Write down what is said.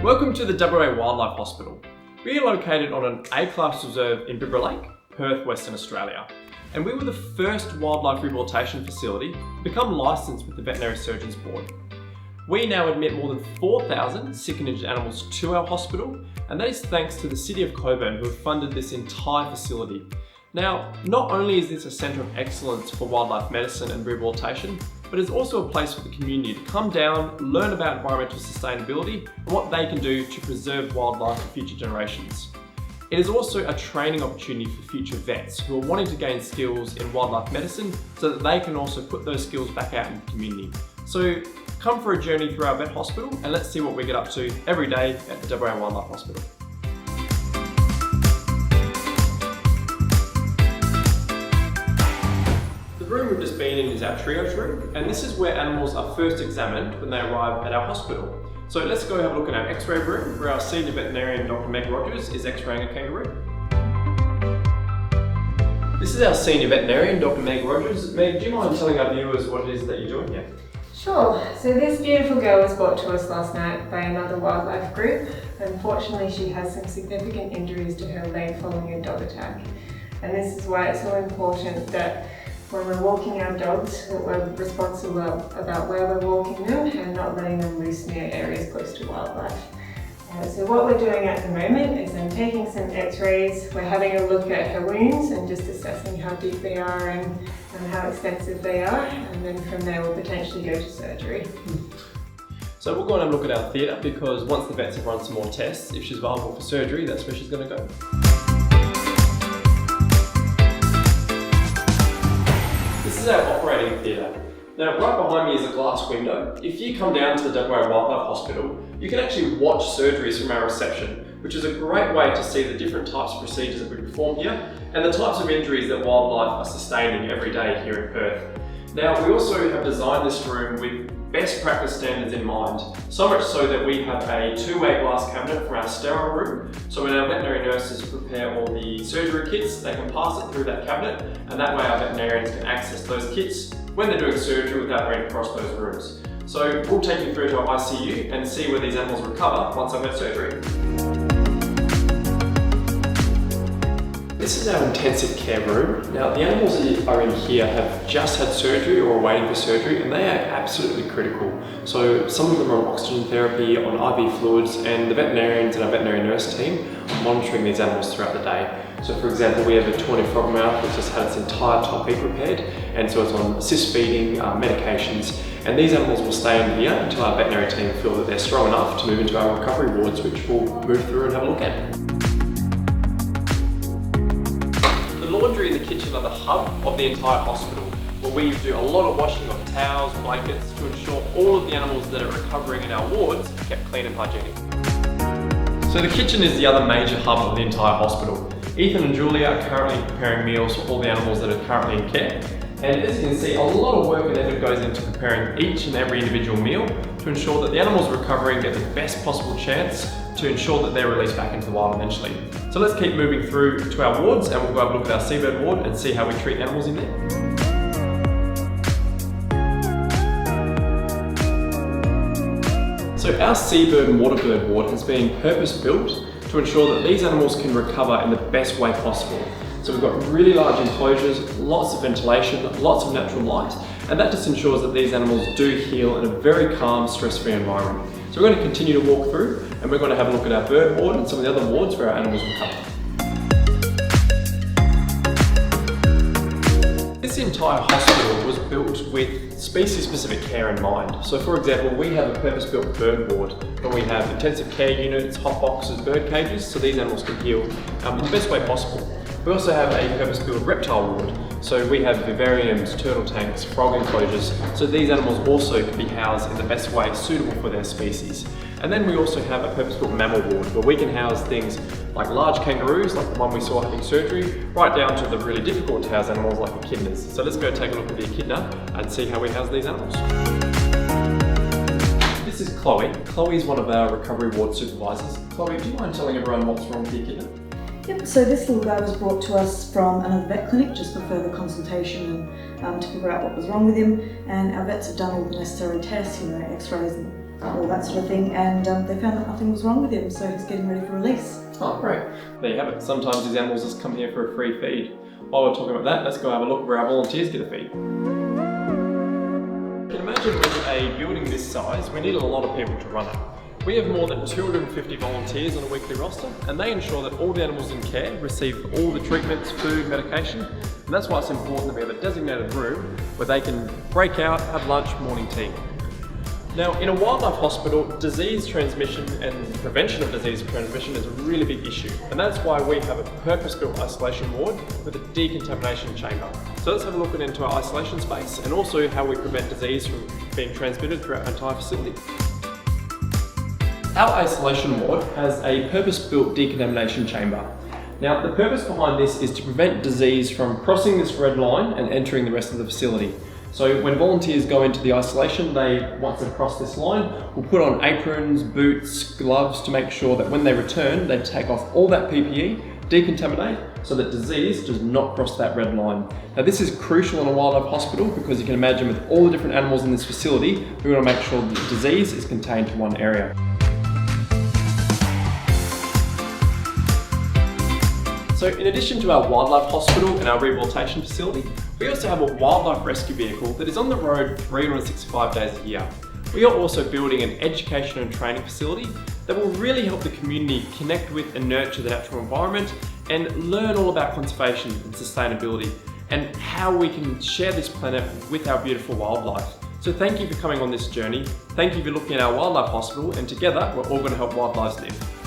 Welcome to the WA Wildlife Hospital. We are located on an A-class reserve in Bibra Lake, Perth, Western Australia. And we were the first wildlife rehabilitation facility to become licensed with the Veterinary Surgeons Board. We now admit more than 4,000 sick and injured animals to our hospital, and that is thanks to the City of Coburn who have funded this entire facility. Now, not only is this a centre of excellence for wildlife medicine and rehabilitation, but it's also a place for the community to come down, learn about environmental sustainability and what they can do to preserve wildlife for future generations. It is also a training opportunity for future vets who are wanting to gain skills in wildlife medicine so that they can also put those skills back out in the community. So come for a journey through our vet hospital and let's see what we get up to every day at the WA Wildlife Hospital. The room we've just been in is our triage room, and this is where animals are first examined when they arrive at our hospital. So let's go have a look at our x-ray room where our senior veterinarian Dr. Meg Rogers is x-raying a kangaroo. This is our senior veterinarian Dr. Meg Rogers. Meg, do you mind telling our viewers what it is that you're doing here? Sure. So this beautiful girl was brought to us last night by another wildlife group. Unfortunately, she has some significant injuries to her leg following a dog attack. And this is why it's so important that when we're walking our dogs, that we're responsible about where we're walking them and not letting them loose near areas close to wildlife. So what we're doing at the moment is I'm taking some x-rays, we're having a look at her wounds and just assessing how deep they are and how extensive they are, and then from there we'll potentially go to surgery. So we'll go and have a look at our theatre because once the vets have run some more tests, if she's viable for surgery, that's where she's going to go. This is our operating theatre. Now, right behind me is a glass window. If you come down to the WA Wildlife Hospital, you can actually watch surgeries from our reception, which is a great way to see the different types of procedures that we perform here and the types of injuries that wildlife are sustaining every day here in Perth. Now, we also have designed this room with best practice standards in mind, so much so that we have a two-way glass cabinet for our sterile room. So when our veterinary nurses prepare all the surgery kits, they can pass it through that cabinet, and that way our veterinarians can access those kits when they're doing surgery without running across those rooms. So we'll take you through to our ICU and see where these animals recover once they've had surgery. This is our intensive care room. Now, the animals that are in here have just had surgery or are waiting for surgery, and they are absolutely critical. So some of them are on oxygen therapy, on IV fluids, and the veterinarians and our veterinary nurse team are monitoring these animals throughout the day. So for example, we have a tawny frogmouth which has had its entire top beak repaired, and so it's on assist feeding, medications, and these animals will stay in here until our veterinary team feel that they're strong enough to move into our recovery wards, which we'll move through and have a look at. The laundry and the kitchen are the hub of the entire hospital, where we do a lot of washing of towels, blankets to ensure all of the animals that are recovering in our wards are kept clean and hygienic. So the kitchen is the other major hub of the entire hospital. Ethan and Julia are currently preparing meals for all the animals that are currently in care. And as you can see, a lot of work and effort goes into preparing each and every individual meal to ensure that the animals recovering get the best possible chance to ensure that they're released back into the wild eventually. So let's keep moving through to our wards and we'll go have a look at our seabird ward and see how we treat animals in there. So our seabird and waterbird ward has been purpose-built to ensure that these animals can recover in the best way possible. So we've got really large enclosures, lots of ventilation, lots of natural light, and that just ensures that these animals do heal in a very calm, stress-free environment. So we're going to continue to walk through and we're going to have a look at our bird ward and some of the other wards where our animals recover. This entire hospital was built with species-specific care in mind. So for example, we have a purpose-built bird ward where we have intensive care units, hot boxes, bird cages, so these animals can heal in the best way possible. We also have a purpose-built reptile ward. So we have vivariums, turtle tanks, frog enclosures, so these animals also can be housed in the best way suitable for their species. And then we also have a purpose-built mammal ward where we can house things like large kangaroos, like the one we saw having surgery, right down to the really difficult to house animals like echidnas. So let's go take a look at the echidna and see how we house these animals. This is Chloe. Chloe is one of our recovery ward supervisors. Chloe, do you mind telling everyone what's wrong with the echidna? Yep, so this little guy was brought to us from another vet clinic just for further consultation and to figure out what was wrong with him, and our vets have done all the necessary tests, x-rays and all that sort of thing, and they found that nothing was wrong with him, so he's getting ready for release. Oh, great. There you have it. Sometimes these animals just come here for a free feed. While we're talking about that, let's go have a look where our volunteers get a feed. You can imagine with a building this size, we need a lot of people to run it. We have more than 250 volunteers on a weekly roster, and they ensure that all the animals in care receive all the treatments, food, medication, and that's why it's important that we have a designated room where they can break out, have lunch, morning tea. Now, in a wildlife hospital, disease transmission and prevention of disease transmission is a really big issue, and that's why we have a purpose-built isolation ward with a decontamination chamber. So let's have a look into our isolation space and also how we prevent disease from being transmitted throughout our entire facility. Our isolation ward has a purpose-built decontamination chamber. Now, the purpose behind this is to prevent disease from crossing this red line and entering the rest of the facility. So when volunteers go into the isolation, once they've crossed this line, will put on aprons, boots, gloves to make sure that when they return, they take off all that PPE, decontaminate, so that disease does not cross that red line. Now, this is crucial in a wildlife hospital because you can imagine with all the different animals in this facility, we want to make sure that disease is contained to one area. So in addition to our wildlife hospital and our rehabilitation facility, we also have a wildlife rescue vehicle that is on the road 365 days a year. We are also building an education and training facility that will really help the community connect with and nurture the natural environment and learn all about conservation and sustainability and how we can share this planet with our beautiful wildlife. So thank you for coming on this journey. Thank you for looking at our wildlife hospital, and together we're all going to help wildlife live.